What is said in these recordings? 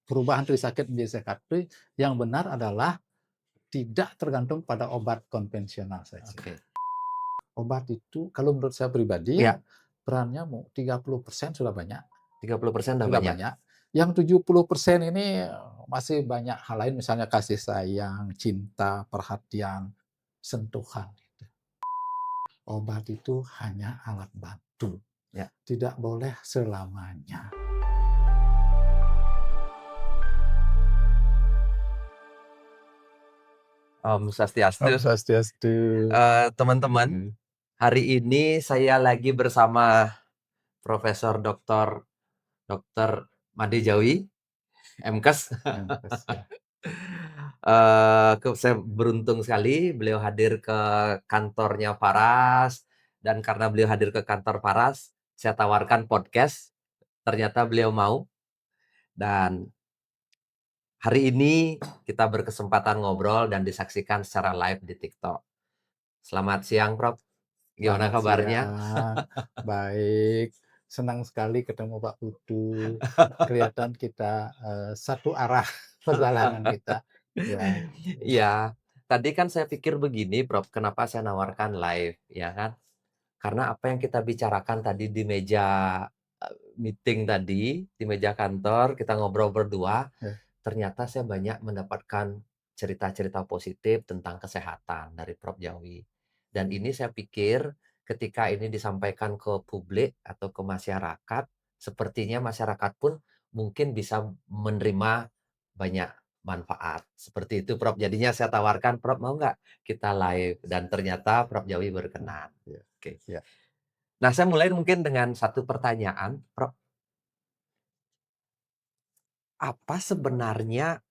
perubahan dari sakit menjadi sehat itu yang benar adalah tidak tergantung pada obat konvensional saja. Oke. Obat itu kalau menurut saya pribadi ya, Iya, perannya 30% sudah banyak. 30% udah Sudah banyak. banyak. Yang 70% ini masih banyak hal lain, misalnya kasih sayang, cinta, perhatian, sentuhan. Obat itu hanya alat bantu, Ya. tidak boleh selamanya. Om Om Swastiastu. Swastiastu. Teman-teman, Mhm. hari ini saya lagi bersama Profesor Dokter Made Jawi, MKes. Menkes ya. Saya beruntung sekali beliau hadir ke kantornya Faras, dan karena beliau hadir ke kantor Faras, saya tawarkan podcast, ternyata beliau mau, dan hari ini kita berkesempatan ngobrol dan disaksikan secara live di TikTok. Selamat siang, Prof. Gimana Selamat kabarnya? siang, baik. Senang sekali ketemu Pak Putu. Kelihatan kita, satu arah perjalanan kita, ya. Iya, tadi kan saya pikir begini, Prof, kenapa saya nawarkan live, ya kan? Karena apa yang kita bicarakan tadi di meja meeting tadi, di meja kantor, kita ngobrol berdua, Ya. ternyata saya banyak mendapatkan cerita-cerita positif tentang kesehatan dari Prof Jawi. Dan ini saya pikir ketika ini disampaikan ke publik atau ke masyarakat, sepertinya masyarakat pun mungkin bisa menerima banyak manfaat. Seperti itu, Prof. Jadinya saya tawarkan, "Prof, mau nggak kita live?" Dan ternyata Prof Jawi berkenan. Ya. Oke. Ya. Nah, saya mulai mungkin dengan satu pertanyaan, Prof. Apa sebenarnya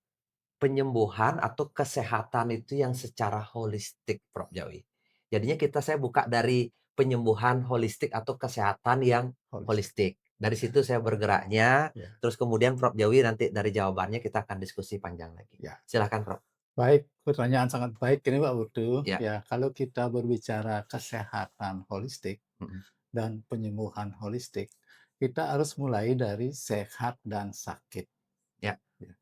penyembuhan atau kesehatan itu yang secara holistik, Prof Jawi? Jadinya saya buka dari penyembuhan holistik atau kesehatan yang Holistik. holistik. Dari Ya. situ saya bergeraknya, Ya. terus kemudian Prof Jawi nanti dari jawabannya kita akan diskusi panjang lagi. Ya. Silakan, Prof. Baik, pertanyaan sangat baik ini Pak Putu. Ya. Ya, kalau kita berbicara kesehatan holistik Mhm. dan penyembuhan holistik, kita harus mulai dari sehat dan sakit. Ya. Ya.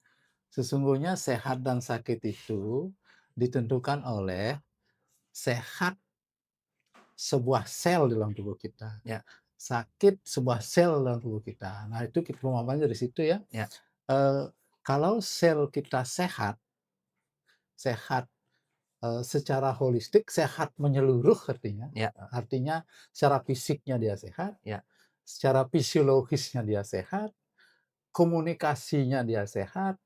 Sesungguhnya sehat dan sakit itu ditentukan oleh sehat sebuah sel dalam tubuh kita, Ya. sakit sebuah sel dalam tubuh kita. Nah, itu kita pemahamannya dari situ ya. Ya. Eee, Kalau sel kita sehat, sehat secara holistik, sehat menyeluruh artinya. Ya. Artinya secara fisiknya dia sehat, Ya. secara fisiologisnya dia sehat, komunikasinya dia sehat,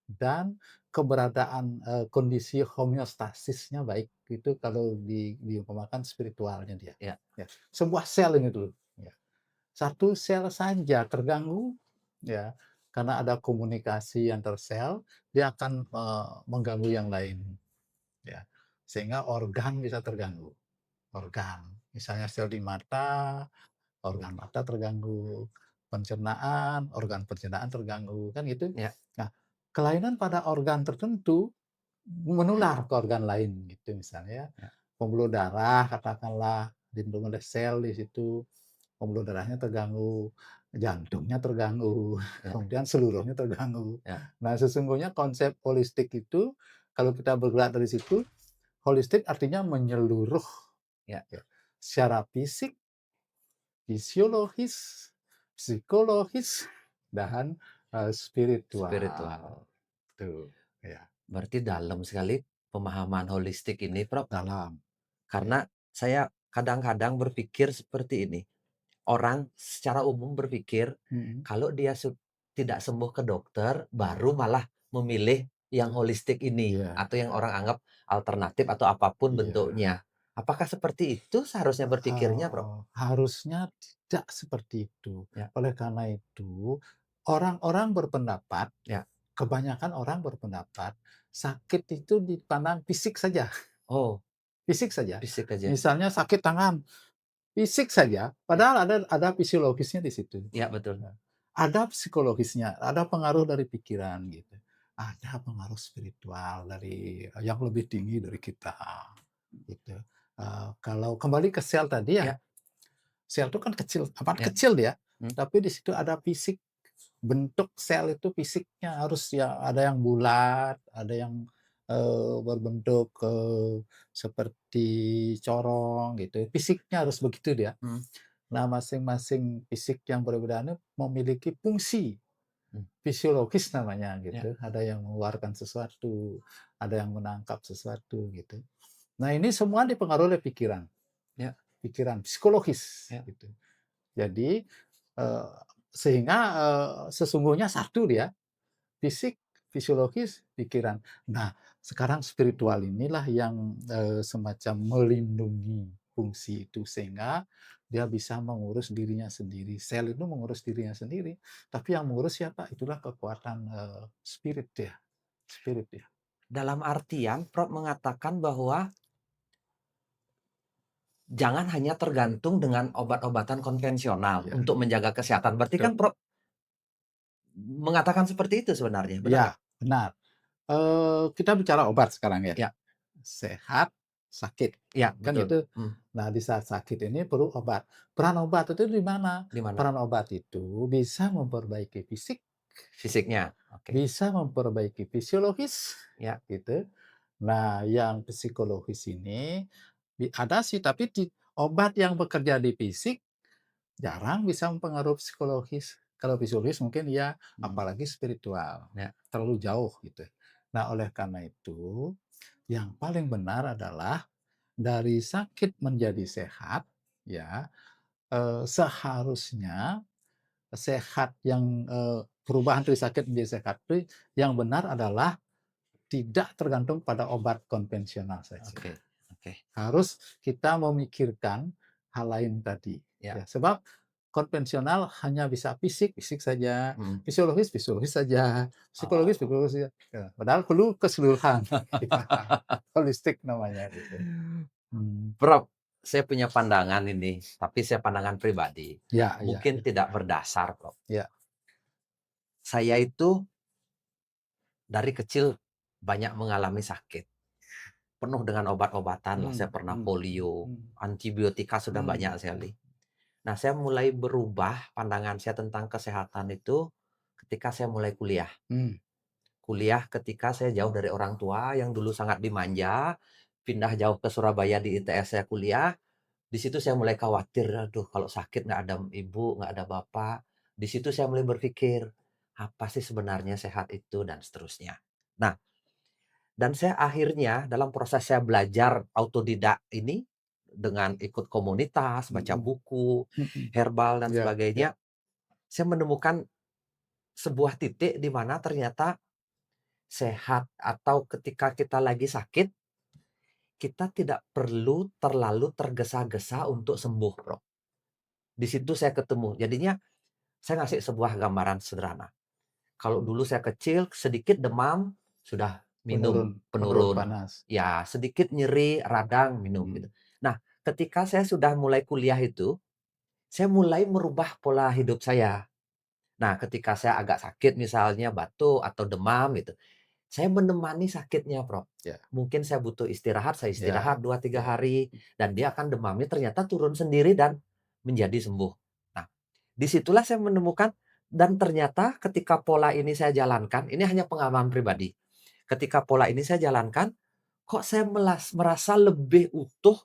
dan keberadaan, kondisi homeostasisnya baik. Itu kalau diumpamakan spiritualnya dia, Ya. ya. Sebuah sel ini dulu, ya. Satu sel saja terganggu, ya, karena ada komunikasi antar sel, dia akan, mengganggu yang lain. Ya, sehingga organ bisa terganggu, organ. Misalnya sel di mata, organ mata terganggu, pencernaan, organ pencernaan terganggu, kan gitu. Ya. Nah, kelainan pada organ tertentu menular ke organ lain gitu misalnya, Ya. pembuluh darah katakanlah dilindungi oleh sel di situ, pembuluh darahnya terganggu, jantungnya terganggu, Ya. kemudian seluruhnya terganggu. Ya. Nah, sesungguhnya konsep holistik itu kalau kita bergerak dari situ, holistik artinya menyeluruh, Ya. ya, secara fisik, fisiologis, psikologis, dan, spiritual. Spiritual. Tuh, ya, Berarti dalam sekali pemahaman holistik ini, Prof. dalam. Ya, Karena saya kadang-kadang berpikir seperti ini. Orang secara umum berpikir mhm, kalau dia tidak sembuh ke dokter, baru malah memilih yang holistik ini iya, atau yang orang anggap alternatif atau apapun iya. bentuknya. Apakah seperti itu seharusnya berpikirnya, Bro? Harusnya tidak seperti itu. Ya. Oleh karena itu, orang-orang berpendapat, Ya. kebanyakan orang berpendapat, sakit itu dipandang fisik saja, Oh, fisik saja. fisik aja. Misalnya sakit tangan, fisik saja, Ya. padahal ada fisiologisnya di situ. Ya, betul. Nah, ada psikologisnya, ada pengaruh dari pikiran gitu. Ada pengaruh spiritual dari yang lebih tinggi dari kita, gitu. Kalau kembali ke sel tadi ya, Ya. sel itu kan kecil, amat Ya. kecil dia, Hmm. tapi di situ ada fisik, bentuk sel itu fisiknya harus ya ada yang bulat, ada yang, berbentuk, seperti corong gitu, fisiknya harus begitu dia. Mmm, Nah, masing-masing fisik yang berbeda ini memiliki fungsi mmm, fisiologis namanya ya gitu, ada yang mengeluarkan sesuatu, ada yang menangkap sesuatu gitu. Nah, ini semua dipengaruhi oleh pikiran, ya pikiran psikologis ya. gitu. Jadi, sehingga, sesungguhnya satu dia, fisik, fisiologis, pikiran. Nah, sekarang spiritual inilah yang, semacam melindungi fungsi itu, sehingga dia bisa mengurus dirinya sendiri. Sel itu mengurus dirinya sendiri, tapi yang mengurus siapa? Itulah kekuatan, spirit ya. Dalam artian Prof mengatakan bahwa jangan hanya tergantung dengan obat-obatan konvensional Iya, untuk menjaga kesehatan. Berarti betul. kan Prof mengatakan seperti itu sebenarnya, benar nggak? Iya, benar. Kita bicara obat sekarang ya. Ya Sehat, sakit, ya kan betul. gitu. Mmm, Nah, di saat sakit ini perlu obat. Peran obat itu di mana? di mana? Peran obat itu bisa memperbaiki fisik, Fisiknya, oke. bisa memperbaiki fisiologis, Ya, gitu. Nah, yang psikologis ini ada sih, tapi obat yang bekerja di fisik jarang bisa mempengaruhi psikologis. Kalau fisiologis mungkin ya, mhm, apalagi spiritual, ya, terlalu jauh gitu. Nah, oleh karena itu, yang paling benar adalah dari sakit menjadi sehat, ya, seharusnya sehat yang, perubahan dari sakit menjadi sehat itu yang benar adalah tidak tergantung pada obat konvensional saja. oke oke, Harus kita memikirkan hal lain tadi, ya, ya. Sebab konvensional hanya bisa fisik, fisik saja, mhm. fisiologis, fisiologis saja, psikologis, Oh. psikologis saja. Ya, padahal perlu keseluruhan, ya, holistik namanya gitu. Hmm. Prof, saya punya pandangan ini, tapi saya pandangan pribadi, Ya, ya, mungkin ya, tidak berdasar, Prof. ya. Saya itu dari kecil banyak mengalami sakit, penuh dengan obat-obatan lah, saya Mmm, pernah mhm, polio, mhm, antibiotika sudah mmm, banyak sekali. Nah, saya mulai berubah pandangan saya tentang kesehatan itu ketika saya mulai kuliah. mmm, Kuliah ketika saya jauh dari orang tua yang dulu sangat dimanja, pindah jauh ke Surabaya di ITS saya kuliah, di situ saya mulai khawatir, aduh kalau sakit nggak ada ibu, nggak ada bapak. Di situ saya mulai berpikir, apa sih sebenarnya sehat itu dan seterusnya. Nah, dan saya akhirnya dalam proses saya belajar autodidak ini dengan ikut komunitas, baca mhm, buku, mhm. herbal dan Ya, ya, sebagainya, saya menemukan sebuah titik di mana ternyata sehat atau ketika kita lagi sakit, kita tidak perlu terlalu tergesa-gesa untuk sembuh, Bro. Di situ saya ketemu. Jadinya saya ngasih sebuah gambaran sederhana. Kalau dulu saya kecil, sedikit demam, sudah minum, penurun penurun penurun. panas. Ya, sedikit nyeri, radang, minum gitu. Mhm, Nah, ketika saya sudah mulai kuliah itu, saya mulai merubah pola hidup saya. Nah, ketika saya agak sakit misalnya batuk atau demam gitu, saya menemani sakitnya, Bro. ya, Mungkin saya butuh istirahat, saya ya, istirahat 2 3 ya, hari dan dia akan demamnya ternyata turun sendiri dan menjadi sembuh. Nah, disitulah saya menemukan dan ternyata ketika pola ini saya jalankan, ini hanya pengalaman pribadi. Ketika pola ini saya jalankan, kok saya merasa lebih utuh,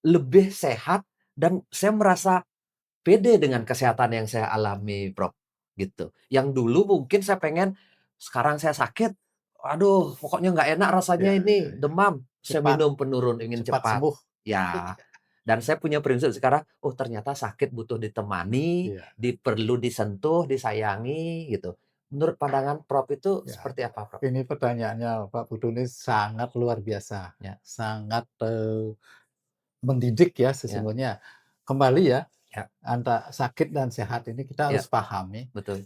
lebih sehat, dan saya merasa pede dengan kesehatan yang saya alami, Prof, gitu. Yang dulu mungkin saya pengen, sekarang saya sakit, aduh pokoknya nggak enak rasanya ya, ya, ini, ya. demam, saya Cepat minum penurun, ingin cepat cepat. sembuh. Ya, dan saya punya prinsip sekarang, oh ternyata sakit butuh ditemani, Iya, perlu disentuh, disayangi, gitu. Menurut pandangan Prof itu ya. seperti apa, Prof? Ini pertanyaannya Pak Putu ini sangat luar biasa, Ya sangat, mendidik ya ya sesungguhnya. Kembali ya, ya antara sakit dan sehat ini kita ya, harus pahami, betul.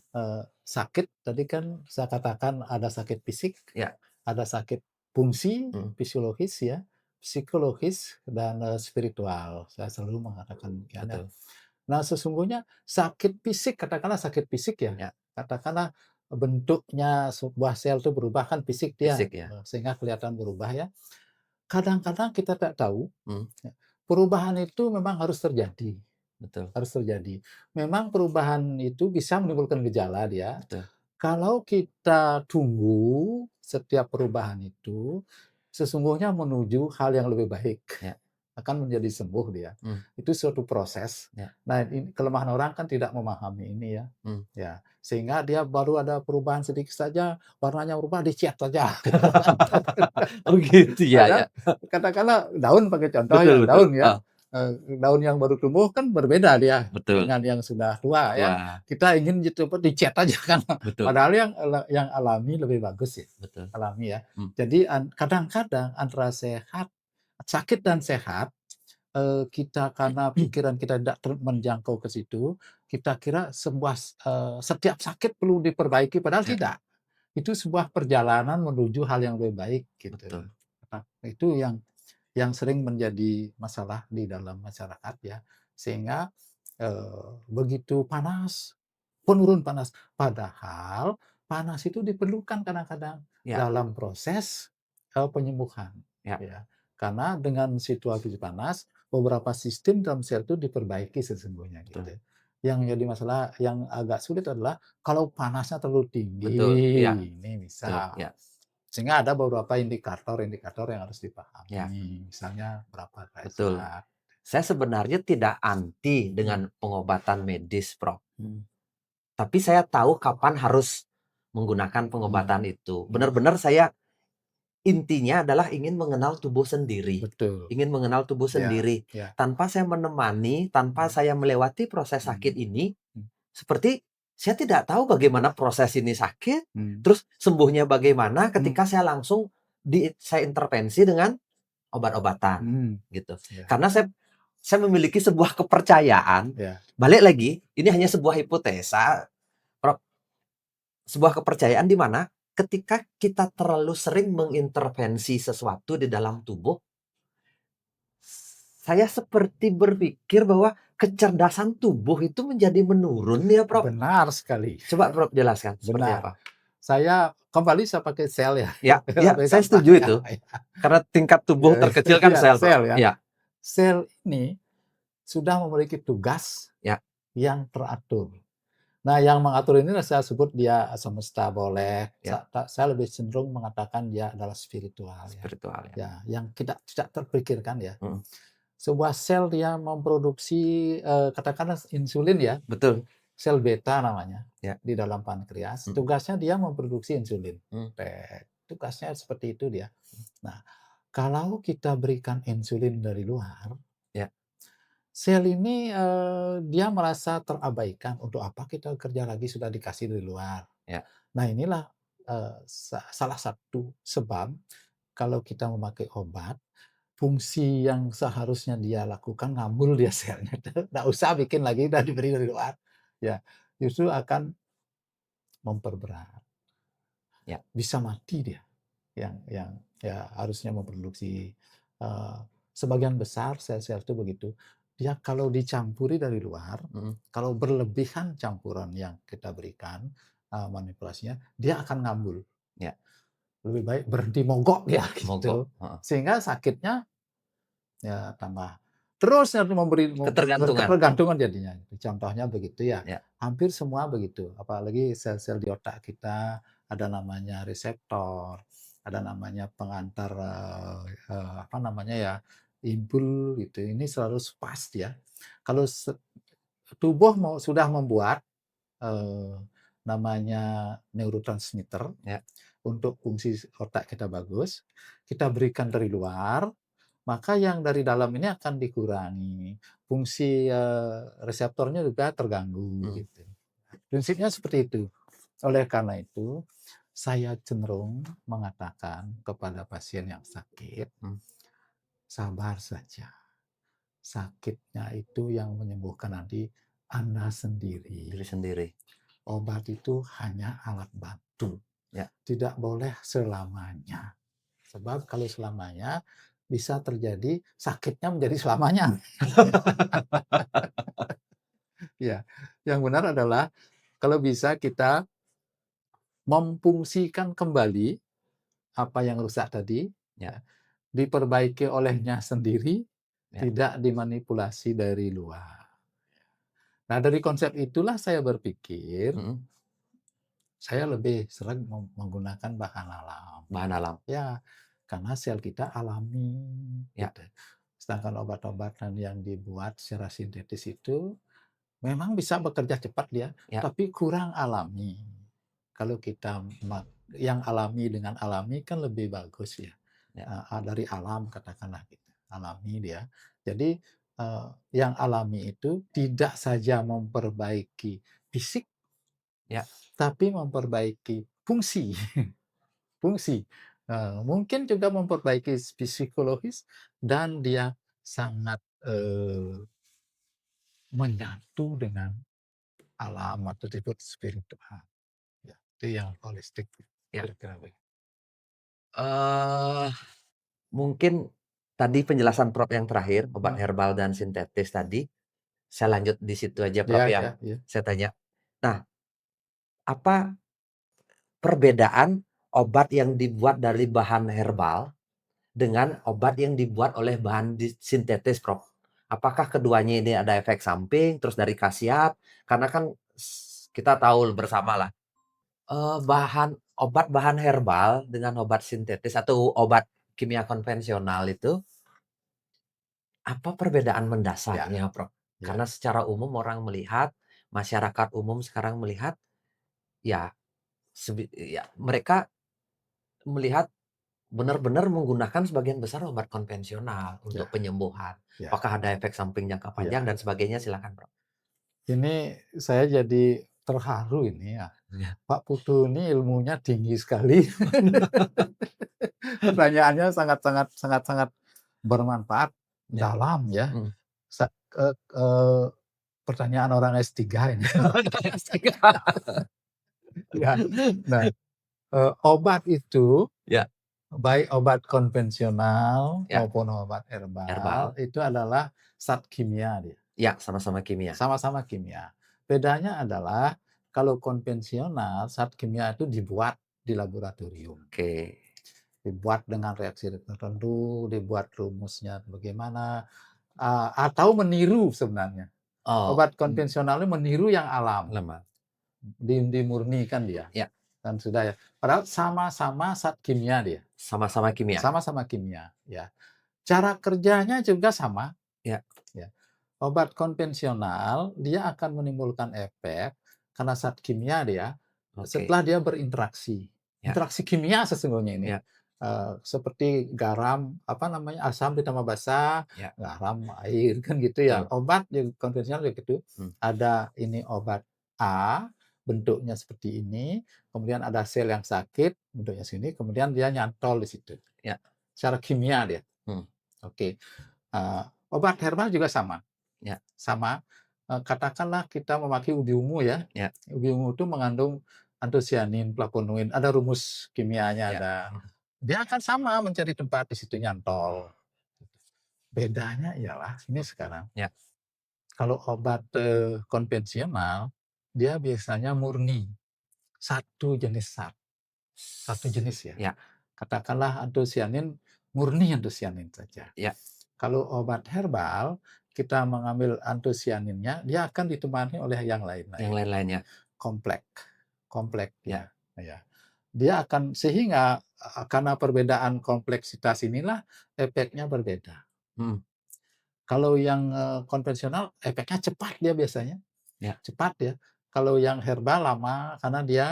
sakit tadi kan saya katakan ada sakit fisik, Ya, ada sakit fungsi, mhm, fisiologis ya, psikologis, dan, spiritual. Saya selalu mengatakan demikian ya. betul. Nah, sesungguhnya sakit fisik, katakanlah sakit fisik ya, Ya, katakanlah bentuknya sebuah sel itu berubah kan fisik dia, fisik ya. sehingga kelihatan berubah ya. Kadang-kadang kita tak tahu, Mhm, ya, perubahan itu memang harus terjadi. betul, harus terjadi. Memang perubahan itu bisa menimbulkan gejala dia. betul, Kalau kita tunggu setiap perubahan itu, sesungguhnya menuju hal yang lebih baik, ya, akan menjadi sembuh dia. mmm, Itu suatu proses. ya, Nah, ini kelemahan orang kan tidak memahami ini ya. mmm. Ya, sehingga dia baru ada perubahan sedikit saja, warnanya berubah, dicat saja. Oh gitu ya ya, Padahal katakanlah daun pakai contoh betul ya, betul, daun ya, heeh, daun yang baru tumbuh kan berbeda dia betul, dengan yang sudah tua ya. tua, Kita ingin gitu apa, dicat aja kan, betul padahal yang alami lebih bagus ya, betul, alami ya. mmm, Jadi kadang-kadang antara sakit dan sehat, kita karena pikiran kita tidak menjangkau ke situ, kita kira setiap sakit perlu diperbaiki, padahal ya, tidak. Itu sebuah perjalanan menuju hal yang lebih baik gitu. betul, Nah, itu yang sering menjadi masalah di dalam masyarakat ya. Sehingga, begitu panas, penurun panas. Padahal panas itu diperlukan kadang-kadang ya, dalam proses, penyembuhan, ya, ya. Karena dengan situasi panas, beberapa sistem dalam sel itu diperbaiki sesungguhnya betul gitu. Yang jadi masalah yang agak sulit adalah kalau panasnya terlalu tinggi, betul, iya, ini betul, bisa. ya, Sehingga ada beberapa indikator-indikator yang harus ya, dipahami, misalnya berapa betul. derajat. Saya sebenarnya tidak anti Mmm, dengan pengobatan medis, Prof. mhm, Tapi saya tahu kapan harus menggunakan mmm, pengobatan itu. mhm, Benar-benar saya intinya adalah ingin mengenal tubuh sendiri. betul, Ingin mengenal tubuh ya, sendiri. ya, Tanpa saya menemani, tanpa mmm, saya melewati proses sakit mhm, ini, mmm, seperti saya tidak tahu bagaimana proses ini sakit, mmm, terus sembuhnya bagaimana mmm, ketika saya langsung saya intervensi dengan obat-obatan, mhm, gitu. ya, Karena saya memiliki sebuah kepercayaan, ya, balik lagi, ini hanya sebuah hipotesa, Prof, sebuah kepercayaan di mana ketika kita terlalu sering mengintervensi sesuatu di dalam tubuh, saya seperti berpikir bahwa kecerdasan tubuh itu menjadi menurun ya, Prof. benar sekali, Coba Prof jelaskan seperti benar. apa? Saya pakai sel ya, Ya ya, lebih saya gampang setuju ya, itu. Karena tingkat tubuh ya, terkecil kan iya, sel, Prof. sel ya. Iya, Sel ini sudah memiliki tugas ya, yang teratur. Nah, yang mengatur ini saya sebut dia semesta boleh, ya, saya lebih cenderung mengatakan dia adalah spiritual ya. spiritual ya. Ya, yang tidak tidak terpikirkan ya. Mhm, Sebuah sel dia memproduksi, katakanlah insulin ya, betul, sel beta namanya, ya, di dalam pankreas, mhm, tugasnya dia memproduksi insulin. mmm, Tugasnya seperti itu dia. Nah, kalau kita berikan insulin dari luar, ya, sel ini, dia merasa terabaikan, "Untuk apa kita kerja lagi, sudah dikasih dari luar." ya, Nah inilah, salah satu sebab kalau kita memakai obat, fungsi yang seharusnya dia lakukan ngambul dia selnya, nggak usah bikin lagi, udah diberi dari luar. Ya, justru akan memperberat, ya, bisa mati dia, yang ya harusnya memproduksi, eee, sebagian besar sel-sel itu begitu. Dia kalau dicampuri dari luar, mhm, kalau berlebihan campuran yang kita berikan, manipulasinya, dia akan ngambul. ya, Lebih baik berhenti mogok dia mogok, gitu. heeh, Sehingga sakitnya ya tambah terus nanti ketergantungan, ketergantungan jadinya. Contohnya begitu ya. ya, Hampir semua begitu, apalagi sel-sel di otak kita ada namanya reseptor, ada namanya pengantar, apa namanya ya, imbul gitu. Ini selalu pas ya. Kalau tubuh sudah membuat, eee, namanya neurotransmitter ya, untuk fungsi otak kita bagus, kita berikan dari luar, maka yang dari dalam ini akan dikurangi. Fungsi, reseptornya juga terganggu mhm, gitu. Prinsipnya seperti itu. Oleh karena itu, saya cenderung mengatakan kepada pasien yang sakit, mmm, sabar saja. Sakitnya itu yang menyembuhkan nanti Anda sendiri. diri sendiri, Obat itu hanya alat bantu, ya, tidak boleh selamanya. Sebab kalau selamanya bisa terjadi sakitnya menjadi selamanya. Ya, yang benar adalah kalau bisa kita memfungsikan kembali apa yang rusak tadi, ya, ya, diperbaiki olehnya sendiri, ya, tidak dimanipulasi dari luar. Nah, dari konsep itulah saya berpikir, Mhm, saya lebih sering menggunakan bahan alam. bahan alam. Ya, karena sel kita alami, Ya gitu. Sedangkan obat-obatan yang dibuat secara sintetis itu memang bisa bekerja cepat dia, ya tapi kurang alami. Kalau kita yang alami dengan alami kan lebih bagus ya, ya dari alam katakanlah gitu, alami dia. Jadi, yang alami itu tidak saja memperbaiki fisik, ya. tapi memperbaiki fungsi fungsi. Mungkin juga memperbaiki psikologis dan dia sangat, menyatu dengan alam atau disebut spiritual, ya, itu yang holistik, Ya. kira-kira begitu. Eee, Mungkin tadi penjelasan Prof yang terakhir, obat Mhm, herbal dan sintetis tadi, saya lanjut di situ aja Prof iya ya, iya iya. saya tanya. Nah, apa perbedaan obat yang dibuat dari bahan herbal dengan obat yang dibuat oleh bahan sintetis, Prof? Apakah keduanya ini ada efek samping, terus dari khasiat? Karena kan kita tahu bersamalah, obat bahan herbal dengan obat sintetis atau obat kimia konvensional itu, apa perbedaan Ya mendasarnya, Prof? ya Karena secara umum orang melihat, masyarakat umum sekarang melihat, ya ya mereka melihat benar-benar menggunakan sebagian besar obat konvensional untuk ya penyembuhan. ya Apakah ada efek samping jangka panjang ya. dan sebagainya? Silakan, Bro. Ini saya jadi terharu ini ya, Iya. Pak Putu ini ilmunya tinggi sekali. Pertanyaannya sangat sangat sangat sangat bermanfaat, Ya. dalam ya. Mhm. Sa eee eee, pertanyaan orang S3 ini. Ya. Nah, obat itu, Ya, baik obat konvensional ya, maupun obat herbal, herbal, itu adalah zat kimia dia, ya sama-sama kimia. sama-sama kimia. Bedanya adalah kalau konvensional, zat kimia itu dibuat di laboratorium, Oke. dibuat dengan reaksi tertentu, dibuat rumusnya bagaimana, atau meniru sebenarnya. Oh, Obat konvensionalnya meniru yang alam, lemah. dimurnikan dia, Ya, kan sudah ya. Padahal sama-sama zat kimia dia, sama-sama kimia. sama-sama kimia, ya. Cara kerjanya juga sama, Ya, ya. Obat konvensional dia akan menimbulkan efek karena zat kimia dia, oke. setelah dia berinteraksi. Ya, Interaksi kimia sesungguhnya ini, ya, seperti garam, apa namanya, asam ditambah basa, ya, garam, air, kan gitu ya. betul. Obat yang konvensional kayak gitu, Hmm. ada ini obat A, bentuknya seperti ini, kemudian ada sel yang sakit, bentuknya sini, kemudian dia nyantol di situ. Ya, Secara kimia dia, hmm. oke. Obat herbal juga sama. Ya, Sama, katakanlah kita memakai ubi ungu ya, ya, ubi ungu itu mengandung antosianin, flavonoid, ada rumus kimianya ya. ada. Dia akan sama mencari tempat di situ nyantol. Bedanya ialah ini sekarang, Ya. kalau obat, konvensional, dia biasanya murni, satu jenis zat, satu jenis ya. Ya, Katakanlah antosianin, murni antosianin saja. ya, Kalau obat herbal, kita mengambil antosianinnya, dia akan ditemani oleh yang yang lain-lain. lain-lainnya. Komplek, komplek Ya, dia, ya. Dia akan sehingga, karena perbedaan kompleksitas inilah efeknya berbeda. mhm, Kalau yang, konvensional efeknya cepat dia biasanya, ya, cepat ya. Kalau yang herbal lama karena dia,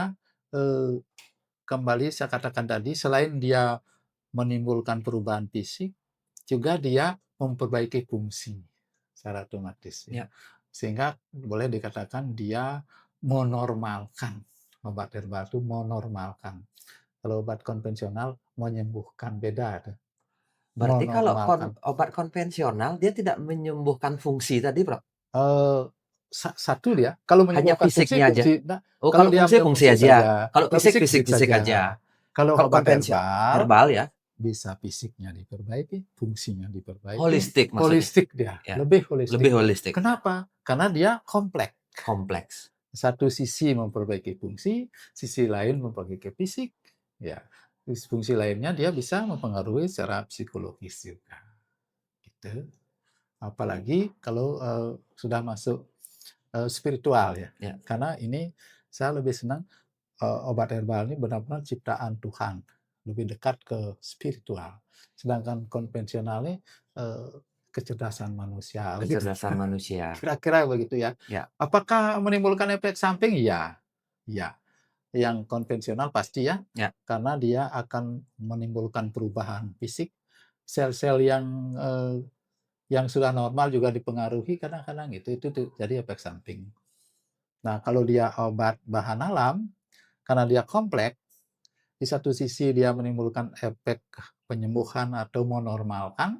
eee, kembali saya katakan tadi selain dia menimbulkan perubahan fisik, juga dia memperbaiki fungsi secara otomatis ya. ya. Sehingga boleh dikatakan dia menormalkan, obat herbal itu menormalkan. Kalau obat konvensional menyembuhkan, beda tuh, Berarti kalau menormalkan. obat konvensional dia tidak menyembuhkan fungsi tadi, Bro? Eee, satu dia, kalau Hanya menyembuhkan fungsi, fisiknya aja? fungsi nah, Oh, kalau kalau dia fungsi, ambil fungsi fungsi aja. saja, Kalau kalau fisik, fisik, fisik, fisik fisik saja. aja. Kalau Kalau obat herbal, herbal ya, bisa fisiknya diperbaiki, fungsinya diperbaiki, holistik maksudnya? holistik dia, Ya, lebih lebih holistik dia. holistik ya, Kenapa? Karena dia kompleks. kompleks. Satu sisi memperbaiki fungsi, sisi lain memperbaiki fisik, ya. Fungsi lainnya dia bisa mempengaruhi secara psikologis juga, gitu. Apalagi kalau, sudah masuk spiritual ya. Ya. Karena ini saya lebih senang, obat herbal ini benar-benar ciptaan Tuhan, lebih dekat ke spiritual. Sedangkan konvensional ini, eee, kecerdasan manusia begitu. Kecerdasan manusia. Kira-kira begitu ya. Ya, Apakah menimbulkan efek samping? Iya, iya. Yang konvensional pasti ya, ya, karena dia akan menimbulkan perubahan fisik, sel-sel yang sudah normal juga dipengaruhi kadang-kadang itu tuh jadi efek samping. Nah, kalau dia obat bahan alam, karena dia kompleks, di satu sisi dia menimbulkan efek penyembuhan atau menormalkan,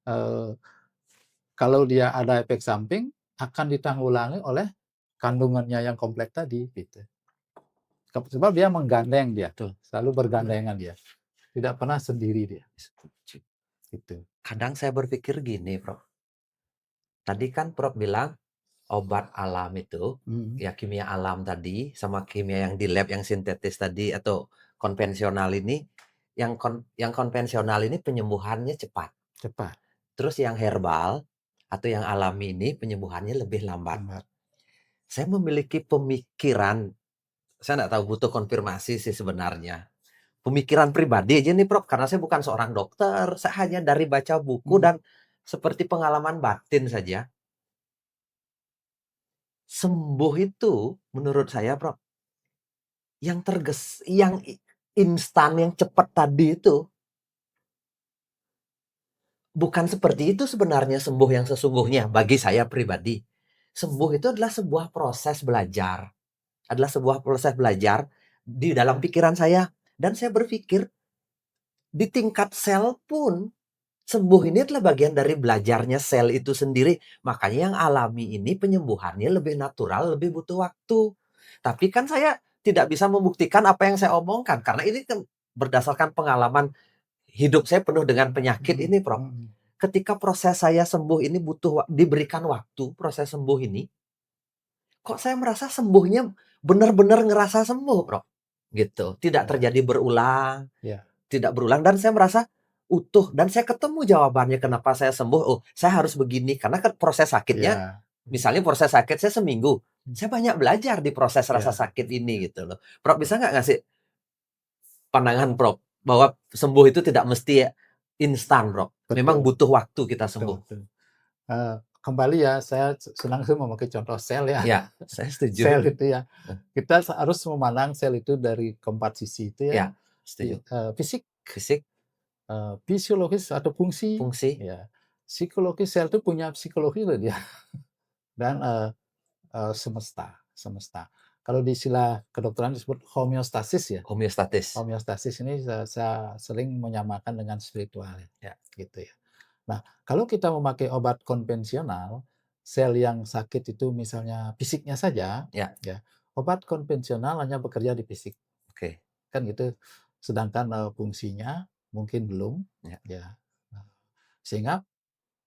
eee, kalau dia ada efek samping, akan ditanggulangi oleh kandungannya yang kompleks tadi, gitu. Sebab dia menggandeng dia tuh, selalu bergandengan dia, tidak pernah sendiri dia, setuju. gitu. Kadang saya berpikir gini, Prof. Tadi kan Prof bilang obat alam itu, Mhm, ya kimia alam tadi, sama kimia yang di lab yang sintetis tadi atau konvensional ini, yang konvensional ini penyembuhannya cepat. cepat, Terus yang herbal atau yang alami ini penyembuhannya lebih lambat. lambat. Saya memiliki pemikiran, saya nggak tahu butuh konfirmasi sih sebenarnya. Pemikiran pribadi aja nih Prof, karena saya bukan seorang dokter, saya hanya dari baca buku Mhm, dan seperti pengalaman batin saja. Sembuh itu menurut saya Prof, yang instan, yang cepat tadi itu, bukan seperti itu sebenarnya sembuh yang sesungguhnya bagi saya pribadi. Sembuh itu adalah sebuah proses belajar di dalam pikiran saya dan saya berpikir di tingkat sel pun sembuh ini adalah bagian dari belajarnya sel itu sendiri. Makanya yang alami ini penyembuhannya lebih natural, lebih butuh waktu. Tapi kan saya tidak bisa membuktikan apa yang saya omongkan karena ini kan berdasarkan pengalaman hidup saya penuh dengan penyakit mhm, ini, Prof. mhm, Ketika proses saya sembuh ini diberikan waktu, proses sembuh ini, kok saya merasa sembuhnya benar-benar ngerasa sembuh, Prof. Gitu. Tidak iya, terjadi berulang, iya, tidak berulang dan saya merasa utuh dan saya ketemu jawabannya kenapa saya sembuh, oh saya harus begini karena kan proses sakitnya iya, misalnya proses sakit saya seminggu, mhm, saya banyak belajar di proses rasa iya, sakit iya, ini gitu loh. Prof betul, bisa nggak ngasih pandangan Prof bahwa sembuh itu tidak mesti instan Prof, memang betul, butuh waktu kita betul, sembuh. betul. Kembali ya, saya senang sih memakai contoh sel ya. Ya, saya setuju. Sel itu ya, kita harus memandang sel itu dari keempat sisi itu ya, Ya, setuju. fisik, Fisik, fisiologis atau fungsi, fungsi, ya. Psikologis, sel itu punya psikologi loh dia, dan, semesta semesta. Kalau di istilah kedokteran disebut homeostasis ya. homeostatis. Homeostasis ini saya sering menyamakan dengan spiritual ya, Ya, gitu ya. Nah, kalau kita memakai obat konvensional, sel yang sakit itu misalnya fisiknya saja, ya, ya, obat konvensional hanya bekerja di fisik, oke. kan gitu. Sedangkan, fungsinya mungkin belum, Ya, ya. Nah, sehingga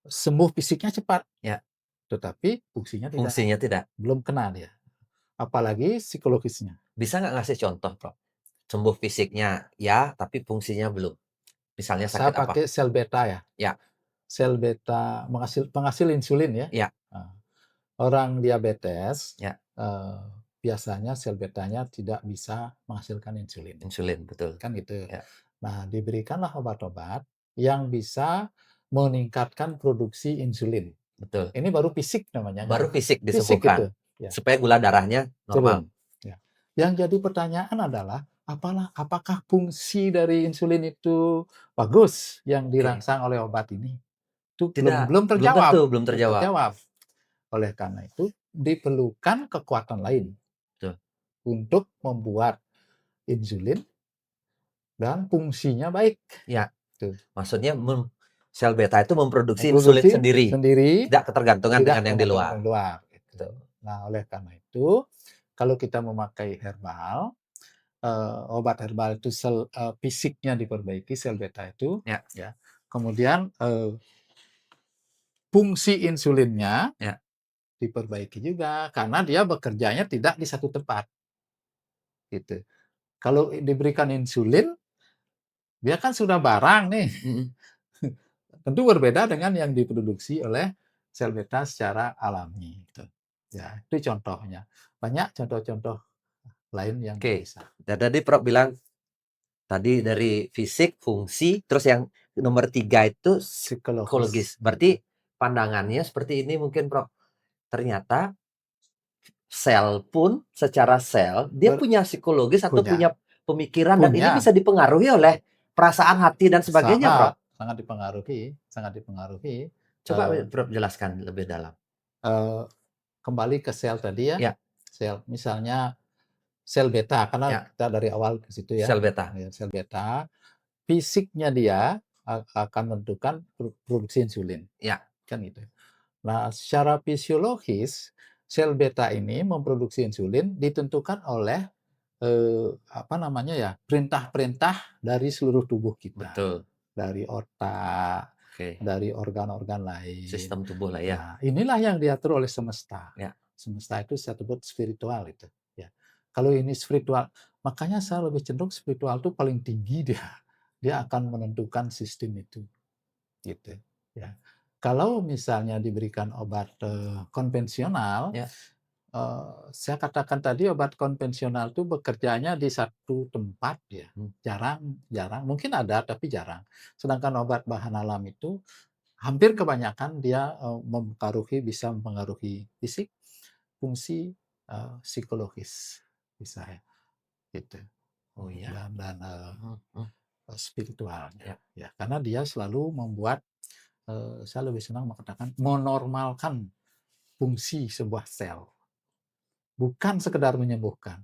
sembuh fisiknya cepat, ya, tetapi fungsinya tidak, fungsinya tidak. belum kena dia, apalagi psikologisnya. Bisa nggak ngasih contoh Prof? Sembuh fisiknya ya, tapi fungsinya belum. Misalnya Saya sakit apa? pakai sel beta ya, Ya, sel beta penghasil insulin ya. ya, Nah, orang diabetes, ya, biasanya sel betanya tidak bisa menghasilkan insulin, insulin, betul. kan gitu. Ya, Nah, diberikanlah obat-obat yang bisa meningkatkan produksi insulin. betul. Ini baru fisik namanya kan, Baru fisik fisik disembuhkan, itu, ya, supaya gula darahnya normal. turun, ya. Yang jadi pertanyaan adalah, apakah fungsi dari insulin itu bagus yang Oke. dirangsang oleh obat ini? Itu belum Tidak, belum belum tentu, terjawab, belum belum terjawab. terjawab. Oleh karena itu, diperlukan kekuatan lain Betul. untuk membuat insulin dan fungsinya baik, Ya, tuh. maksudnya sel beta itu memproduksi insulin Memproduksi sendiri, sendiri, tidak ketergantungan tidak dengan yang di tergantung luar. dari luar, gitu. Betul. Nah, oleh karena itu, kalau kita memakai herbal, obat herbal itu fisiknya diperbaiki, sel beta itu, Ya, ya. Kemudian, fungsi insulinnya ya, diperbaiki juga, karena dia bekerjanya tidak di satu tempat, gitu. Kalau diberikan insulin, dia kan sudah barang nih, mhm, tentu berbeda dengan yang diproduksi oleh sel beta secara alami, gitu. Ya, itu contohnya. Banyak contoh-contoh lain yang Oke, bisa. dan tadi Prof bilang tadi dari fisik, fungsi, terus yang nomor 3 itu Psikologis, psikologis. gitu. Berarti pandangannya seperti ini mungkin Prof, ternyata sel pun secara sel dia Ber punya psikologis atau punya punya pemikiran dan ini punya, bisa dipengaruhi oleh perasaan, hati, dan sebagainya sangat Prof. sangat dipengaruhi, sangat dipengaruhi, Coba eee Prof jelaskan lebih dalam. eee, kembali ke sel tadi ya, Ya, sel misalnya sel beta, karena ya, kita dari awal ke situ ya, sel beta. sel beta, fisiknya dia akan menentukan produksi insulin, Ya, kan gitu. Nah, secara fisiologis, sel beta ini memproduksi insulin ditentukan oleh, apa namanya ya, perintah-perintah dari seluruh tubuh kita, betul. dari otak, Oke, dari organ-organ lain. sistem tubuh lah ya. Nah, inilah yang diatur oleh semesta. Ya, Semesta itu saya sebut spiritual itu, ya. Kalau ini spiritual, makanya saya lebih cenderung spiritual itu paling tinggi dia. Dia akan menentukan sistem itu, gitu, ya. Kalau misalnya diberikan obat, konvensional, ya, saya katakan tadi obat konvensional itu bekerjanya di satu tempat ya, hmm, jarang jarang, mungkin ada tapi jarang. Sedangkan obat bahan alam itu hampir kebanyakan dia, bisa mempengaruhi fisik, fungsi, psikologis, bisa ya, gitu. oh ya, hmm, hmm, Spiritualnya, ya. ya. Karena dia selalu membuat, saya lebih senang mengatakan menormalkan fungsi sebuah sel, bukan sekedar menyembuhkan,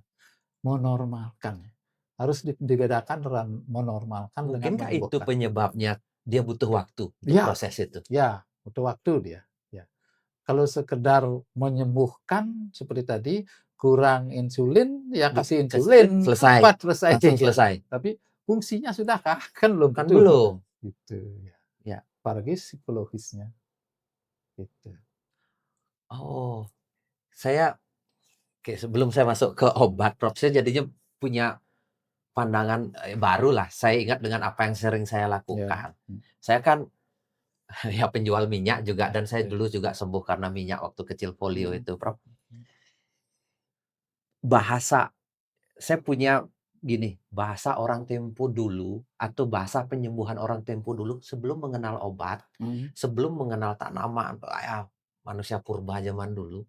menormalkan. Harus dibedakan antara menormalkan dengan Mungkinkah itu menyembuhkan. penyebabnya dia butuh waktu untuk Iya, proses itu? ya, butuh waktu dia, ya. Kalau sekedar menyembuhkan seperti tadi, kurang insulin, ya kasih insulin, Selesai, cepat selesai langsung ya. selesai. Tapi fungsinya sudahkah? Kan belum Kan tentu. belum. Gitu ya. Ya. Apalagi psikologisnya, gitu. Oh, saya oke, sebelum saya masuk ke obat, Prof, saya jadinya punya pandangan, baru lah. Saya ingat dengan apa yang sering saya Ya, lakukan. Saya kan ya penjual minyak juga dan saya oke. dulu juga sembuh karena minyak waktu kecil polio Mhm, itu, Prof. mhm. Bahasa saya punya gini, bahasa orang tempo dulu atau bahasa penyembuhan orang tempo dulu sebelum mengenal obat, Mhm. sebelum mengenal tanaman, manusia purba zaman dulu,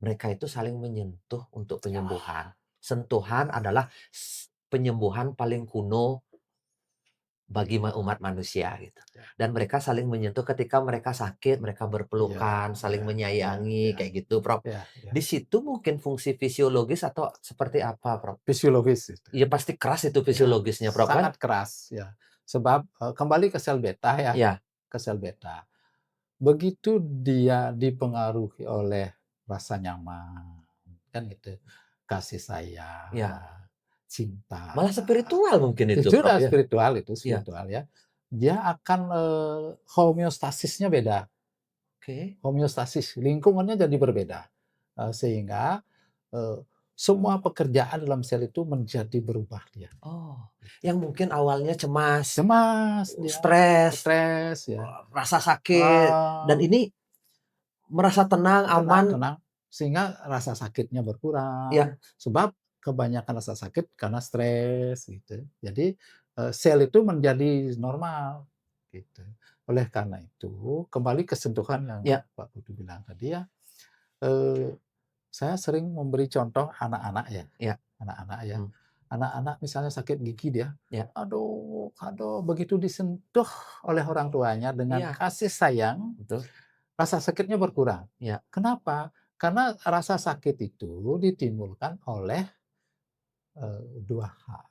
mereka itu saling menyentuh untuk penyembuhan. Sentuhan adalah penyembuhan paling kuno bagi umat manusia gitu. Ya, Dan mereka saling menyentuh ketika mereka sakit, mereka iya, berpelukan, iya, saling iya, menyayangi iya, kayak gitu, Prof. iya, iya. Di situ mungkin fungsi fisiologis atau seperti apa, Prof? Fisiologis itu. Ya pasti keras itu Ya, fisiologisnya, Prof, kan? sangat keras, ya. Sebab, kembali ke sel beta ya, Iya, ke sel beta. Begitu dia dipengaruhi oleh rasa nyaman, kan gitu, kasih iya. sayang, cinta, Malah spiritual mungkin itu, itu Prof, udah ya? itu Iya, spiritual ya. Dia akan, homeostasisnya beda, oke. homeostasis, lingkungannya jadi berbeda, sehingga, eee, semua pekerjaan dalam sel itu menjadi berubah dia. Oh, yang mungkin awalnya cemas, Cemas dia, stres, stres ya, rasa sakit, dan eee ini merasa tenang, tenang aman. tenang, sehingga rasa sakitnya berkurang, Ya, sebab kebanyakan rasa sakit karena stres gitu. Jadi, sel itu menjadi normal, gitu. Oleh karena itu, kembali ke sentuhan yang ya, Pak Putu bilang tadi ya, eee, saya sering memberi contoh anak-anak ya, ya, anak-anak ya. hmm, Anak-anak misalnya sakit gigi dia, ya, aduh aduh, begitu disentuh oleh orang tuanya dengan iya, kasih sayang, betul, rasa sakitnya berkurang. ya. Kenapa? Karena rasa sakit itu ditimbulkan oleh, 2 hal.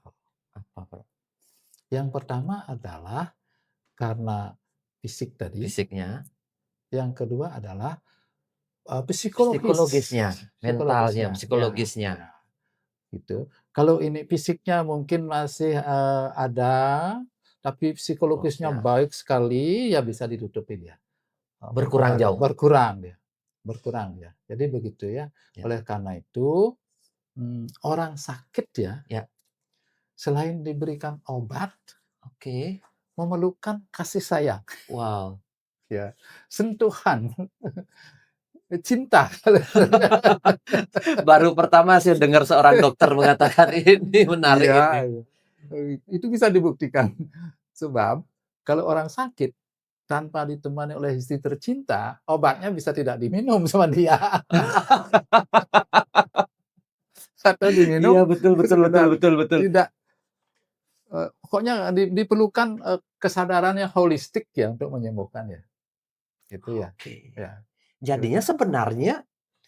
Apa, Prof? Yang pertama adalah karena fisik tadi, Fisiknya, yang kedua adalah, psikologis, psikologisnya, mentalnya, psikologisnya, ya psikologisnya. ya, gitu. Kalau ini fisiknya mungkin masih, ada, tapi Oh, psikologisnya ya, baik sekali, ya bisa ditutupin ya, berkurang jauh. berkurang dia. Jadi begitu ya. Ya, Oleh karena itu, orang sakit ya, ya, selain diberikan obat, oke. memerlukan kasih sayang, Wow, ya, sentuhan. cinta. Baru pertama saya dengar seorang dokter mengatakan ini, menarik Iya, ini. iya. Itu bisa dibuktikan. Sebab kalau orang sakit tanpa ditemani oleh istri tercinta, obatnya bisa tidak diminum sama dia atau Iya, diminum betul betul betul sekedar betul betul. tidak, pokoknya diperlukan, kesadaran yang holistik ya untuk menyembuhkan ya, itu ya. Oke. Ya, Jadinya gitu. sebenarnya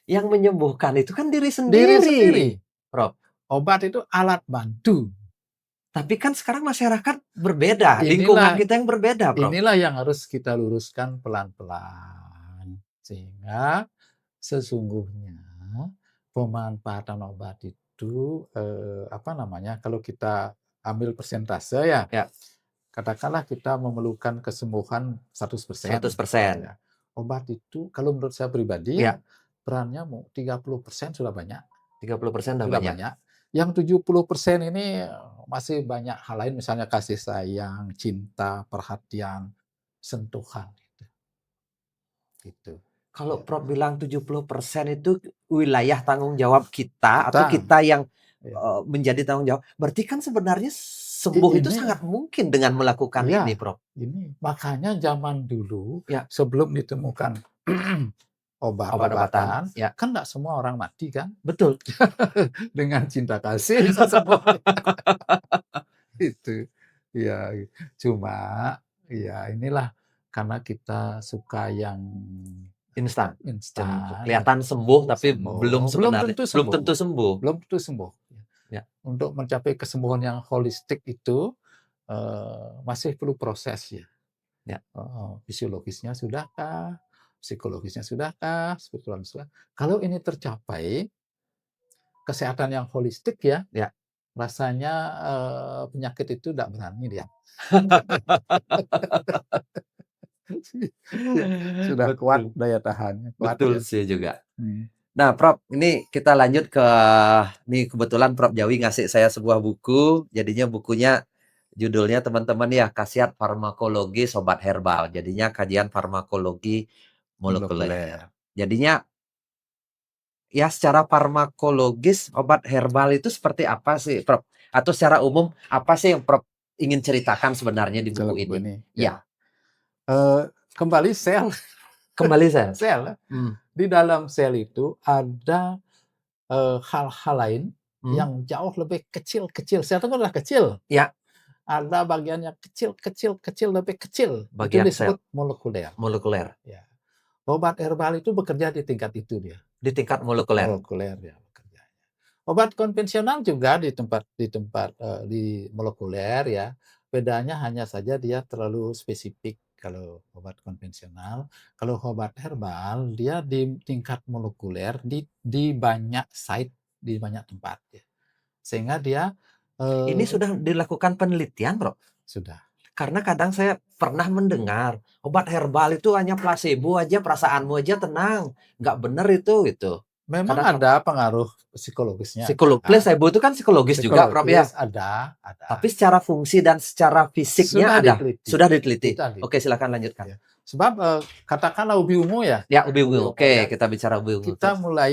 yang menyembuhkan itu kan diri Diri sendiri, sendiri, Prof. obat itu alat bantu. Tapi kan sekarang masyarakat berbeda, lingkungan Inilah kita yang berbeda, Prof. inilah yang harus kita luruskan pelan-pelan, sehingga sesungguhnya pemanfaatan obat itu, apa namanya, kalau kita ambil persentase ya, Ya, katakanlah kita memerlukan kesembuhan 100%, 100%. ya. Obat itu kalau menurut saya pribadi ya, Ya, perannya 30% sudah banyak. 30% udah Sudah banyak. banyak. Yang 70% ini masih banyak hal lain, misalnya kasih sayang, cinta, perhatian, sentuhan, gitu. Kalau Ya. Prof bilang 70% itu wilayah tanggung jawab kita atau Kita, kita yang, ya, menjadi tanggung jawab, berarti kan sebenarnya sembuh itu ini, sangat mungkin dengan melakukan iya, ini, Prof. ini makanya zaman dulu Ya, sebelum ditemukan obat-obatan, obat-obatan, ya, kan nggak semua orang mati kan, betul. dengan cinta kasih bisa sembuh, itu. Ya, cuma ya inilah karena kita suka yang Instan, instan, yang kelihatan sembuh tapi belum sembuh, sebenarnya belum tentu sembuh, sembuh. belum tentu sembuh. Ya, Untuk mencapai kesembuhan yang holistik itu, masih perlu proses ya. ya. Heeh, fisiologisnya sudahkah, psikologisnya sudahkah, spiritual sudah. Kalau ini tercapai, kesehatan yang holistik ya, Ya. rasanya, penyakit itu tidak berani dia. Ya, sudah kuat Betul, daya tahannya, kuat betul ya. sih juga. Mhm. Nah, Prof, ini kita lanjut ke nih kebetulan Prof Jawi ngasih saya sebuah buku, jadinya bukunya judulnya teman-teman ya, Khasiat Farmakologi Sobat Herbal. Jadinya kajian farmakologi molekuler. Molekuler. Jadinya ya secara farmakologis obat herbal itu seperti apa sih, Prof? Atau secara umum apa sih yang Prof ingin ceritakan sebenarnya di buku Dalam buku ini? ini, Ya, ya. Kembali sel, kembali saya. sel. Hmm, Di dalam sel itu ada, hal-hal lain hmm, yang jauh lebih kecil-kecil. Sel itu kan udah kecil, ya, ada bagian yang kecil kecil kecil, lebih kecil, itu bagian sel disebut molekuler, molekuler, ya. Obat herbal itu bekerja di tingkat itu dia, di tingkat molekuler. molekuler dia bekerjanya. Obat konvensional juga di tempat, di molekuler ya, bedanya hanya saja dia terlalu spesifik kalau obat konvensional. Kalau obat herbal dia di tingkat molekuler, di banyak site, di banyak tempat ya. Sehingga dia, Ini eee, sudah dilakukan penelitian, Bro? sudah. Karena kadang saya pernah mendengar, obat herbal itu hanya plasebo aja, perasaanmu aja tenang, nggak bener itu, gitu. Memang Kadang ada pengaruh psikologisnya ada, placebo itu kan psikologis juga, Prof, ya? psikologis ada. Tapi secara fungsi dan secara fisiknya Sudah ada? diteliti, Sudah diteliti? sudah Oke, diteliti, silakan lanjutkan. ya. Sebab, katakanlah ubi ungu ya, Ya, ubi ungu. ubi ungu Oke, ya, kita bicara ubi ungu kita terus. mulai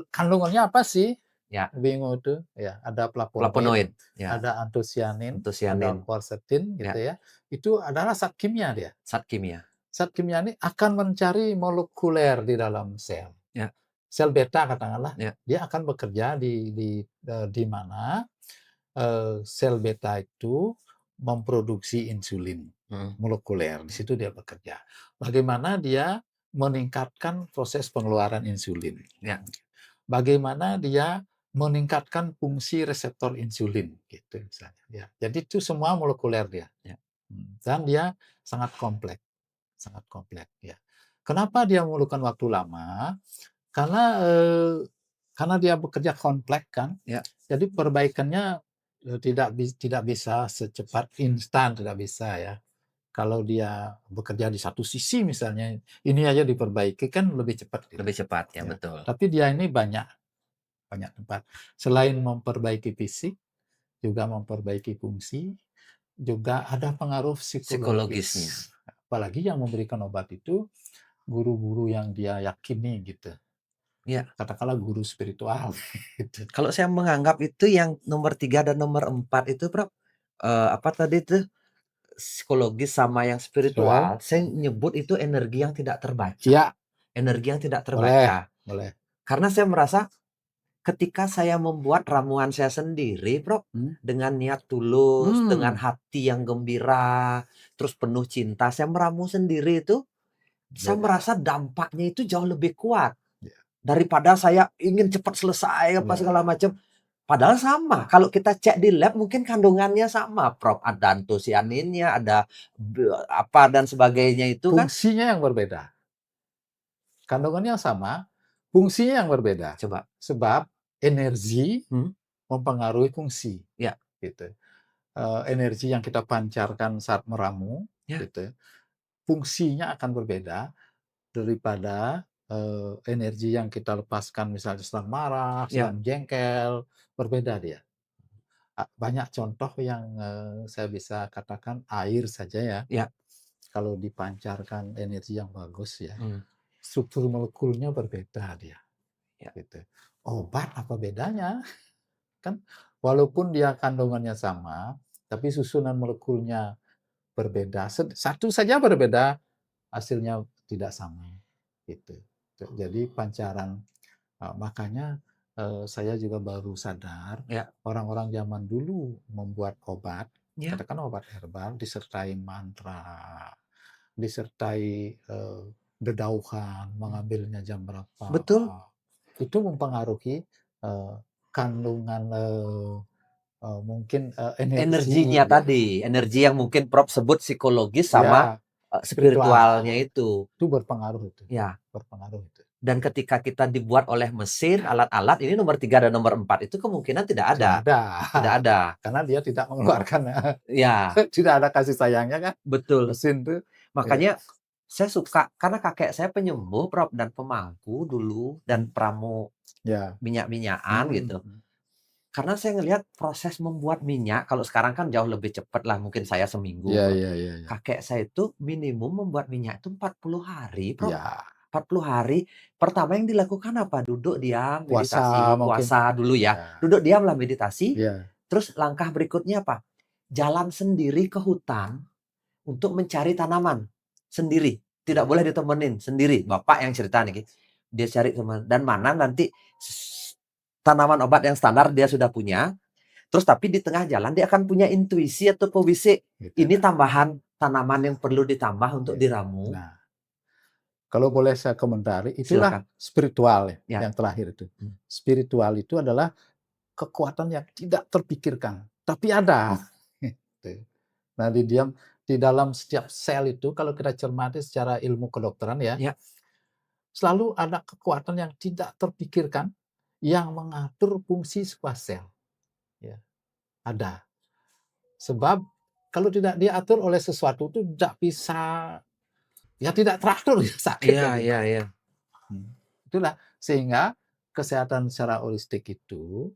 kandungannya apa sih Ya, ubi ungu itu? Ya, ada flavonoid, flavonoid. Ya, ada antosianin, ada antosianin. quercetin gitu Ya, ya. Itu adalah zat kimia dia. zat kimia. Zat kimia ini akan mencari molekuler di dalam sel. Ya, Sel beta katakanlah, ya. dia akan bekerja di mana, sel beta itu memproduksi insulin Mhm, molekuler, di situ dia bekerja. Bagaimana dia meningkatkan proses pengeluaran insulin, ya, bagaimana dia meningkatkan fungsi reseptor insulin, gitu misalnya, ya. Jadi itu semua molekuler dia, ya. dan dia sangat kompleks, ya. Kenapa dia memerlukan waktu lama? Karena, karena dia bekerja kompleks kan, Ya. jadi perbaikannya, tidak bisa secepat instan, tidak bisa ya. Kalau dia bekerja di satu sisi misalnya, ini aja diperbaiki kan lebih cepat gitu, Lebih cepat, ya ya. betul. Tapi dia ini banyak banyak tempat. Selain memperbaiki fisik, juga memperbaiki fungsi, juga ada pengaruh psikologis. Psikologisnya. Apalagi yang memberikan obat itu guru-guru yang dia yakini gitu. Iya. Katakanlah guru spiritual gitu. Kalau saya menganggap itu yang nomor 3 dan nomor 4 itu, Prof, apa tadi tuh, psikologis sama yang Soal spiritual, saya nyebut itu energi yang tidak terbaca. iya, Energi yang tidak boleh terbaca. boleh. Karena saya merasa ketika saya membuat ramuan saya sendiri, Prof, Mmm, dengan niat tulus, dengan mmm, hati yang gembira, terus penuh cinta, saya meramu sendiri itu, saya beda. merasa dampaknya itu jauh lebih kuat Iya daripada saya ingin cepat selesai apa iya. segala macam. Padahal sama, kalau kita cek di lab mungkin kandungannya sama, Prof, ada antosianinnya, ada apa dan sebagainya itu kan. Fungsinya yang berbeda. Kandungannya sama, fungsinya yang berbeda. Coba, Sebab energi hmm, mempengaruhi fungsi, ya, gitu. Energi yang kita pancarkan saat meramu, ya, gitu, fungsinya akan berbeda daripada, energi yang kita lepaskan misalnya sedang marah, ya, sedang jengkel, berbeda dia. Banyak contoh yang, saya bisa katakan air saja ya, ya, kalau dipancarkan energi yang bagus ya, hmm, struktur molekulnya berbeda dia, ya, gitu. Obat apa bedanya? Kan walaupun dia kandungannya sama, tapi susunan molekulnya berbeda, satu saja berbeda, hasilnya tidak sama, gitu. Jadi pancaran makanya, saya juga baru sadar, ya, orang-orang zaman dulu membuat obat, ya, katakan obat herbal disertai mantra, disertai, dedauhan, hmm, mengambilnya jam berapa, betul. itu mempengaruhi, eee, kandungan, mungkin, energi Energinya ya tadi, energi yang mungkin Prof sebut psikologis sama, ya, spiritual, spiritualnya itu. itu berpengaruh itu, Ya, berpengaruh itu. dan ketika kita dibuat oleh mesin, alat-alat, ini nomor 3 dan nomor 4 itu kemungkinan tidak Tidak ada, ada, tidak ada. karena dia tidak mengeluarkan Ya, tidak ada kasih sayangnya kan, betul. mesin tuh, iya. Makanya saya suka karena kakek saya penyembuh, Prof, dan pemangku dulu dan Mmm, pramu ya, minyak-minyakan mhm gitu. mhm. Karena saya ngelihat proses membuat minyak, kalau sekarang kan jauh lebih cepat lah, mungkin saya seminggu, Iya Prof. iya iya iya. Kakek saya itu minimum membuat minyak itu 40 hari, Prof. Iya, 40 hari. Pertama yang dilakukan apa? Duduk diam, puasa meditasi, mungkin, puasa dulu ya. iya Duduk diamlah meditasi, iya terus langkah berikutnya apa? Jalan sendiri ke hutan untuk mencari tanaman sendiri. Tidak boleh ditemenin, sendiri. Bapak yang cerita nih, dia cari teman dan mana nanti tanaman obat yang standar dia sudah punya. Terus tapi di tengah jalan dia akan punya intuisi atau pewisik. gitu, Ini tambahan tanaman yang perlu ditambah untuk iya. diramu. Nah, kalau boleh saya komentari, itulah Silakan. spiritual ya, Ya. yang terakhir itu. Hmm. Spiritual itu adalah kekuatan yang tidak terpikirkan, tapi ada, gitu. Nah, di dalam setiap sel itu kalau kita cermati secara ilmu kedokteran ya, Ya. selalu ada kekuatan yang tidak terpikirkan yang mengatur fungsi sebuah sel, ya, ada. Sebab kalau tidak diatur oleh sesuatu itu tidak bisa, ya tidak teratur, ya sakit Iya, kan kita. iya, iya. Itulah sehingga kesehatan secara holistik itu,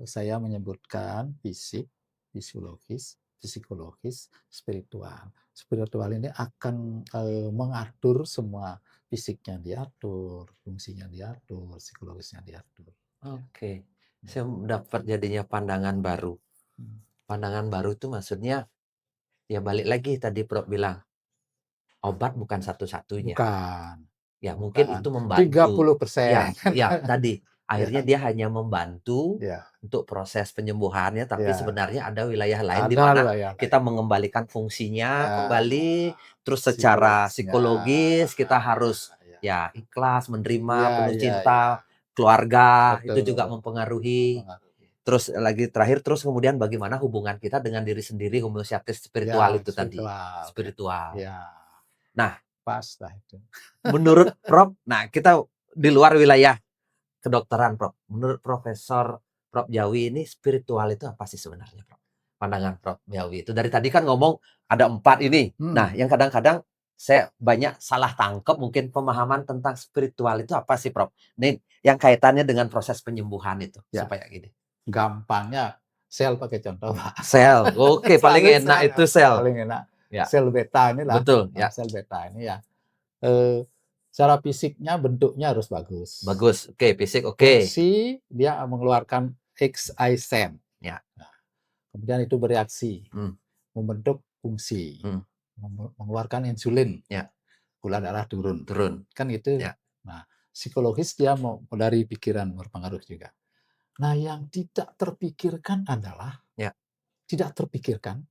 saya menyebutkan fisik, fisiologis, psikologis, spiritual. Spiritual ini akan, mengatur semua, fisiknya diatur, fungsinya diatur, psikologisnya diatur. Oke. Ya, Saya dapat jadinya pandangan baru. mhm. Pandangan baru itu maksudnya, ya balik lagi tadi Prof bilang, obat bukan satu-satunya. Bukan Ya mungkin bukan, itu membantu. 30%. Ya, ya tadi, Ya akhirnya dia hanya membantu ya untuk proses penyembuhannya, tapi ya, sebenarnya ada wilayah lain di ada mana wilayah lain. kita mengembalikan fungsinya Ya, kembali, terus secara psikologisnya, psikologis kita harus ya. ya ikhlas, menerima, Iya penuh iya iya, cinta, keluarga itu juga betul, mempengaruhi. mempengaruhi. Terus lagi terakhir, terus kemudian bagaimana hubungan kita dengan diri sendiri, homeostatis spiritual Ya, itu tadi, spiritual, ya. spiritual. Ya, Nah, pas lah itu. menurut Prof, nah kita di luar wilayah kedokteran, Prof. Menurut Prof. Jawi ini spiritual itu apa sih sebenarnya, Prof? Pandangan Prof. Jawi itu dari tadi kan ngomong ada 4 ini. Nah, Mhm, yang kadang-kadang saya banyak salah tangkap mungkin pemahaman tentang spiritual itu apa sih, Prof? Nih, yang kaitannya dengan proses penyembuhan itu ya, supaya gini. gampangnya sel pakai contoh, Pak. Sel, oke paling Selalu enak sel ya, itu sel. paling enak. Ya, Sel beta inilah, betul, ya. sel beta ini ya, eee, secara fisiknya bentuknya harus bagus. Bagus, oke, fisik oke. Fungsi dia mengeluarkan excision. Ya, Nah, kemudian itu bereaksi, mmm, membentuk fungsi, mmm, mengeluarkan insulin, ya, gula darah turun, turun, kan itu. ya, Nah, psikologis dia mau dari pikiran berpengaruh juga. Nah, yang tidak terpikirkan adalah ya, tidak terpikirkan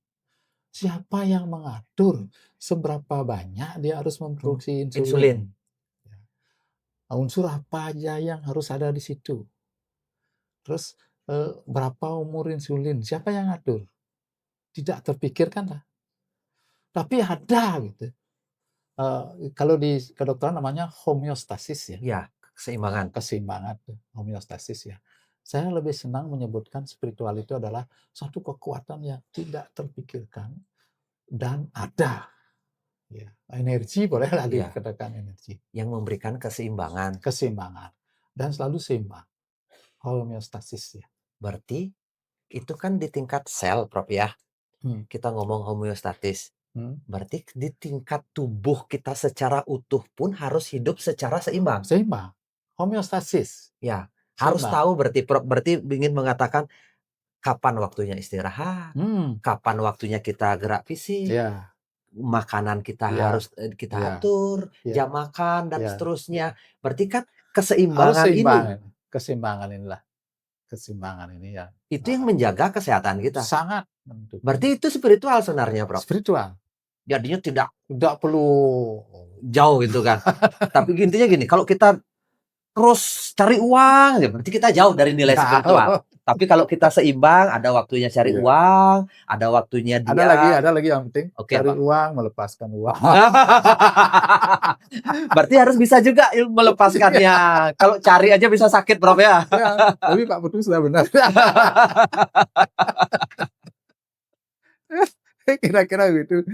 siapa yang mengatur seberapa banyak dia harus mmm, memproduksi insulin, insulin. Ya, unsur apa aja yang harus ada di situ. Terus, berapa umur insulin, siapa yang ngatur? Tidak terpikirkan lah, tapi ada gitu. Kalau di kedokteran namanya homeostasis ya, ya, keseimbangan, keseimbangan tuh, homeostasis ya. Saya lebih senang menyebutkan spiritual itu adalah suatu kekuatan yang tidak terpikirkan dan ada, ya. Energi bolehlah iya, dikatakan energi, yang memberikan keseimbangan. keseimbangan dan selalu seimbang, homeostasis ya. Berarti itu kan di tingkat sel, Prof, ya, Hmm, kita ngomong homeostatis. hmm. Berarti di tingkat tubuh kita secara utuh pun harus hidup secara seimbang? Seimbang, homeostasis, Ya, harus seimbang. tahu berarti Prof, berarti ingin mengatakan kapan waktunya istirahat, Hmm, kapan waktunya kita gerak fisik, iya, makanan kita iya, harus, kita iya, atur, iya, jam makan, dan iya. seterusnya. Berarti kan Harus keseimbangan ini, seimbang, keseimbangan inilah, keseimbangan ini yang, itu yang menjaga kesehatan kita. sangat menentukan. Berarti itu spiritual sebenarnya, Prof? Spiritual, Jadinya tidak tidak perlu jauh gitu kan. Tapi intinya gini, kalau kita terus cari uang, ya berarti kita jauh dari nilai spiritual. jauh. Tapi kalau kita seimbang, ada waktunya cari Iya. uang, ada waktunya diam. Ada lagi yang penting, Oke, cari apa? uang, melepaskan uang. Berarti harus bisa juga Iya, melepaskannya. Kalau cari aja bisa sakit, Prof, ya. iya, tapi Pak Putu sudah benar. Kira-kira gitu.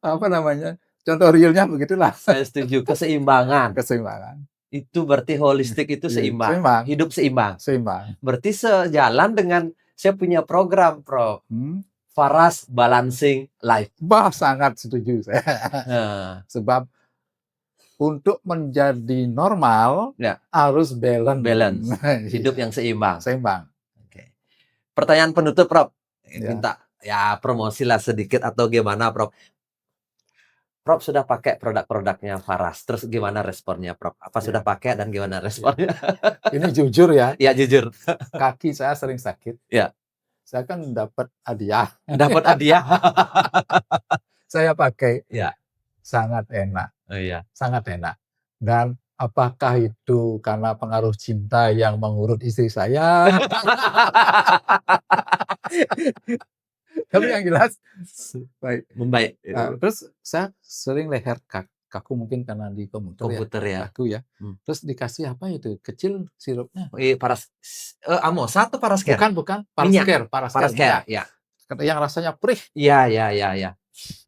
Apa namanya, contoh realnya begitulah, Saya setuju, keseimbangan. keseimbangan. Itu berarti holistik itu Iya, seimbang, seimbang, hidup seimbang. seimbang. Berarti sejalan dengan saya punya program, Prof. Hmm. Faras Balancing Life. Wah, sangat setuju saya. Nah, Sebab untuk menjadi normal ya, harus balance. balance, hidup Iya, yang seimbang. seimbang. Oke. Pertanyaan penutup, Prof. Ya, Minta ya promosilah sedikit atau gimana, Prof. Prof sudah pakai produk-produknya Faras, terus gimana responnya, Prof? Apa sudah ya, pakai dan gimana ya. responnya? Ini jujur ya, Ya, jujur. kaki saya sering sakit. Ya, Saya kan dapat hadiah. dapat hadiah. Saya pakai, Ya, sangat enak, oh iya. sangat enak. Dan apakah itu karena pengaruh cinta yang mengurut istri saya? Tapi yang jelas baik. Membaik, Terus saya sering leher kaku mungkin karena di komputer ya, komputer ya. kaku ya. Mmm. Terus dikasih apa itu, kecil sirupnya? Paras Amosa atau Parascare? Bukan, Minyak? Parascare, Parascare Parascare, minyak. ya. Yang rasanya perih, Iya, iya, iya, iya.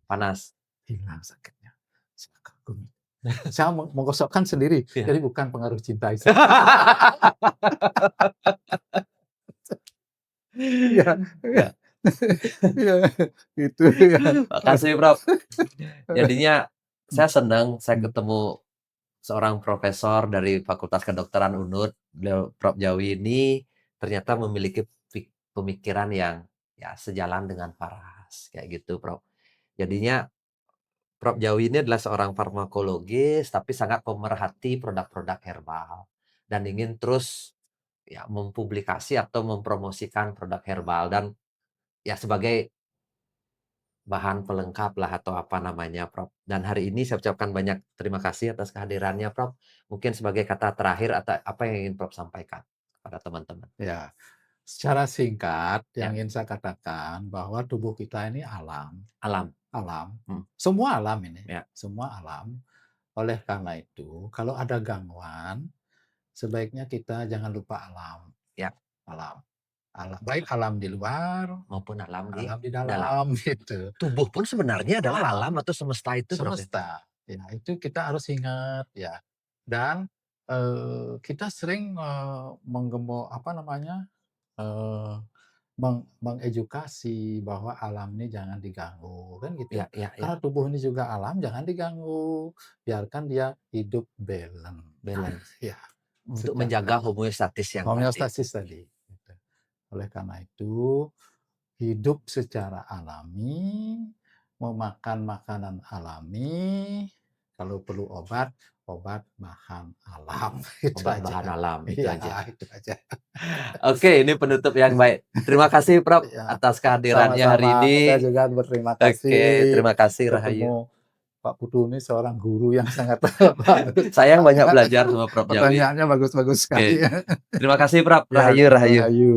Panas. hilang sakitnya. Saya kagum. Saya menggosokkan sendiri, Iya. jadi bukan pengaruh cinta istri. Iya, iya, Ya, iya, itu ya. makasih, Prof. Jadinya saya senang saya Mmm, ketemu seorang profesor dari Fakultas Kedokteran UNUD, beliau Prof. Jawi ini ternyata memiliki pemikiran yang ya sejalan dengan Faras, kayak gitu, Prof. Jadinya Prof. Jawi ini adalah seorang farmakologis, tapi sangat pemerhati produk-produk herbal dan ingin terus ya mempublikasi atau mempromosikan produk herbal dan ya sebagai bahan pelengkap lah atau apa namanya, Prof. Dan hari ini saya ucapkan banyak terima kasih atas kehadirannya, Prof. Mungkin sebagai kata terakhir atau apa yang ingin Prof sampaikan kepada teman-teman? ya, secara singkat yang Ya, ingin saya katakan bahwa tubuh kita ini alam, alam. alam, Mhm, semua alam ini, ya, semua alam. Oleh karena itu, kalau ada gangguan, sebaiknya kita jangan lupa alam, ya, alam, alam, baik alam di luar, maupun alam di alam di dalam. dalam, gitu. Tubuh pun sebenarnya adalah Alam, alam atau semesta itu, Prof, ya? semesta, ya itu kita harus ingat ya. Dan, kita sering, apa namanya, eee, mengedukasi bahwa alam ini jangan diganggu, kan gitu. Ya, ya, ya, Karena tubuh ini juga alam, jangan diganggu, biarkan dia hidup balance. ya, Untuk secara menjaga homeostatis yang tadi. homeostasis tadi, gitu. Oleh karena itu, hidup secara alami, memakan makanan alami, kalau perlu obat, obat bahan alam, itu Obat bahan aja. alam, itu Iya, aja. itu aja. Oke, ini penutup yang baik. Terima kasih Prof Ya, atas kehadirannya hari sama-sama. Saya ini. juga berterima Oke, kasih terima kasih Rahayu. ketemu Pak Putu ini seorang guru yang sangat Saya banyak belajar sama Prof Jawi. pertanyaannya bagus-bagus sekali Oke, ya. terima kasih Prof. Ya, Rahayu, Rahayu. rahayu.